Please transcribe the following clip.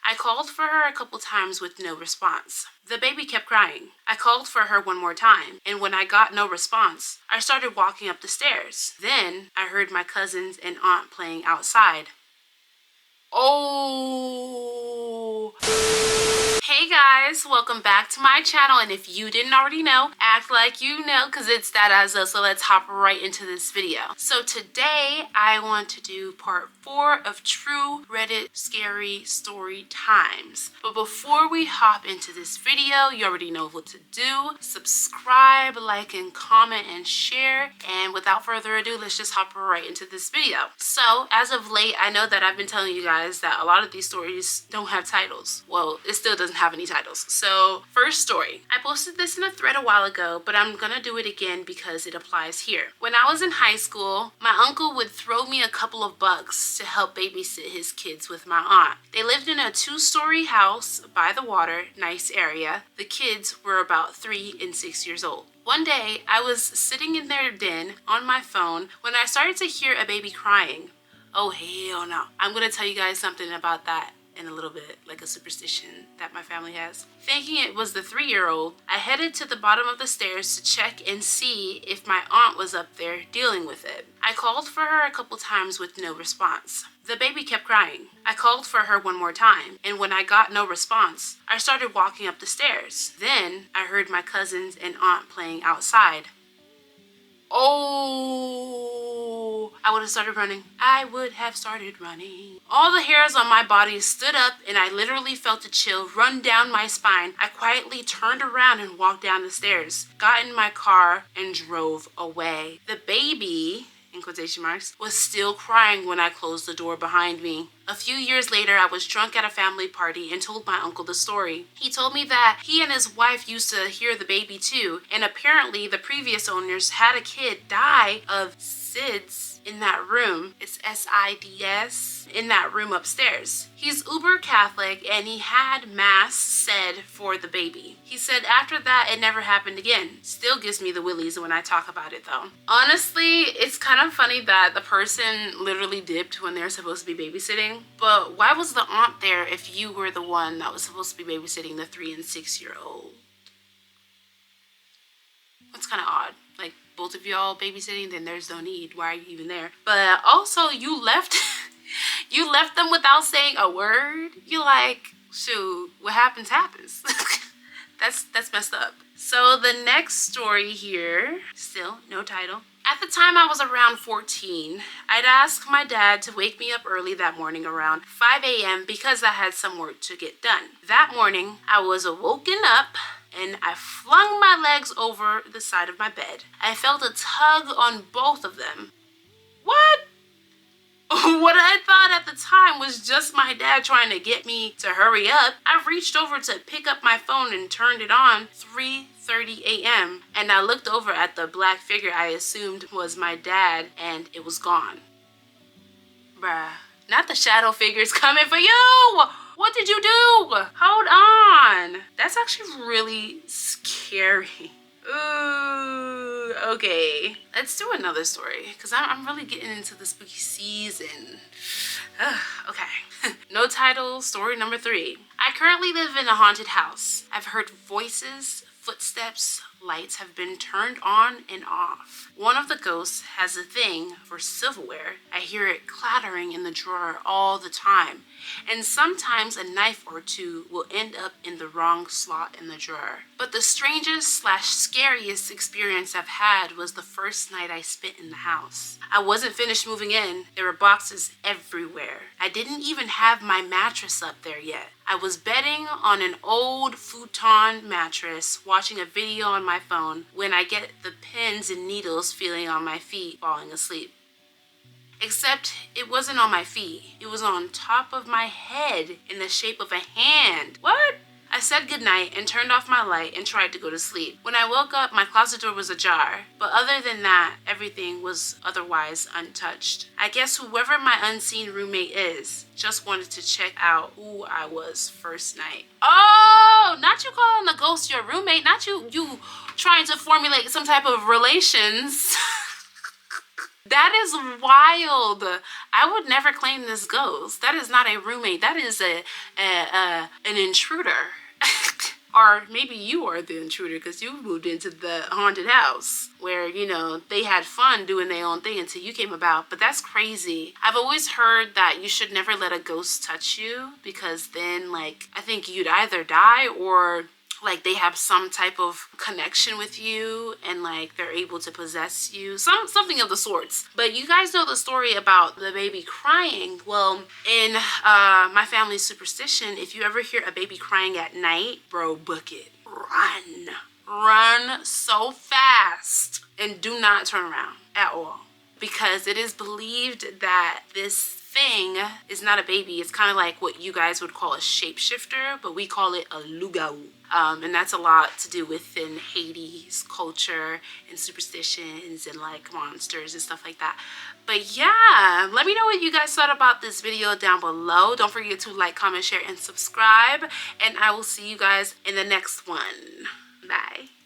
I called for her a couple times with no response. The baby kept crying. I called for her one more time, and when I got no response, I started walking up the stairs. Then I heard my cousins and aunt playing outside. Oh. Hey guys, welcome back to my channel, and if you didn't already know, act like you know, because it's DadaZoe, so let's hop right into this video. So today I want to do part 4 of true Reddit scary story times. But before we hop into this video, you already know what to do. Subscribe, like, and comment, and share. And without further ado, let's just hop right into this video. So as of late, I know that I've been telling you guys that a lot of these stories don't have titles. Well, it still doesn't have any titles. So first story. I posted this in a thread a while ago, but I'm gonna do it again because it applies here. When I was in high school, my uncle would throw me a couple of bucks to help babysit his kids with my aunt. They lived in a 2-story house by the water, nice area. The kids were about 3 and 6 years old. One day, I was sitting in their den on my phone when I started to hear a baby crying. Oh, hell no. I'm gonna tell you guys something about that in a little bit, like a superstition that my family has. Thinking it was the 3-year-old, I headed to the bottom of the stairs to check and see if my aunt was up there dealing with it. I called for her a couple times with no response. The baby kept crying. I called for her one more time, and when I got no response, I started walking up the stairs. Then I heard my cousins and aunt playing outside. Oh, I would have started running. I would have started running. All the hairs on my body stood up, and I literally felt a chill run down my spine. I quietly turned around and walked down the stairs, got in my car, and drove away. The baby, in quotation marks, was still crying when I closed the door behind me. A few years later, I was drunk at a family party and told my uncle the story. He told me that he and his wife used to hear the baby too, and apparently the previous owners had a kid die of SIDS in that room. It's SIDS in that room upstairs. He's uber Catholic and he had mass said for the baby. He said after that it never happened again. Still gives me the willies when I talk about it though. Honestly, it's kind of funny that the person literally dipped when they're supposed to be babysitting, but why was the aunt there if you were the one that was supposed to be babysitting the 3 and 6 year old? That's kind of odd. Like, both of y'all babysitting, then there's no need. Why are you even there? But also, you left you left them without saying a word. You like, shoot, what happens happens. that's messed up. So the next story here, still no title. At the time I was around 14, I'd asked my dad to wake me up early that morning around 5 a.m. because I had some work to get done. That morning, I was woken up and I flung my legs over the side of my bed. I felt a tug on both of them. What? What I thought at the time was just my dad trying to get me to hurry up. I reached over to pick up my phone and turned it on. 3:30 a.m. and I looked over at the black figure I assumed was my dad, and it was gone. Bruh, not the shadow figures coming for you! What did you do? Hold on. That's actually really scary. Ooh, okay. Let's do another story because I'm really getting into the spooky season. Okay. No title, story number 3. I currently live in a haunted house. I've heard voices, footsteps, lights have been turned on and off. One of the ghosts has a thing for silverware. I hear it clattering in the drawer all the time. And sometimes a knife or two will end up in the wrong slot in the drawer. But the strangest / scariest experience I've had was the first night I spent in the house. I wasn't finished moving in. There were boxes everywhere. I didn't even have my mattress up there yet. I was bedding on an old futon mattress, watching a video on my phone when I get the pins and needles feeling on my feet, falling asleep. Except it wasn't on my feet. It was on top of my head in the shape of a hand. What? I said goodnight and turned off my light and tried to go to sleep. When I woke up, my closet door was ajar. But other than that, everything was otherwise untouched. I guess whoever my unseen roommate is just wanted to check out who I was first night. Oh, not you calling the ghost your roommate. Not you trying to formulate some type of relations. That is wild. I would never claim this ghost. That is not a roommate. That is an intruder. Or maybe you are the intruder because you moved into the haunted house where, you know, they had fun doing their own thing until you came about. But that's crazy. I've always heard that you should never let a ghost touch you because then, like, I think you'd either die or like they have some type of connection with you and like they're able to possess you, something of the sorts. But you guys know the story about the baby crying. Well, in my family's superstition, if you ever hear a baby crying at night, bro, book it. Run so fast and do not turn around at all, because it is believed that this thing is not a baby. It's kind of like what you guys would call a shapeshifter, but we call it a lugau. And that's a lot to do within Hades culture and superstitions and like monsters and stuff like that. But yeah, let me know what you guys thought about this video down below. Don't forget to like, comment, share, and subscribe. And I will see you guys in the next one. Bye.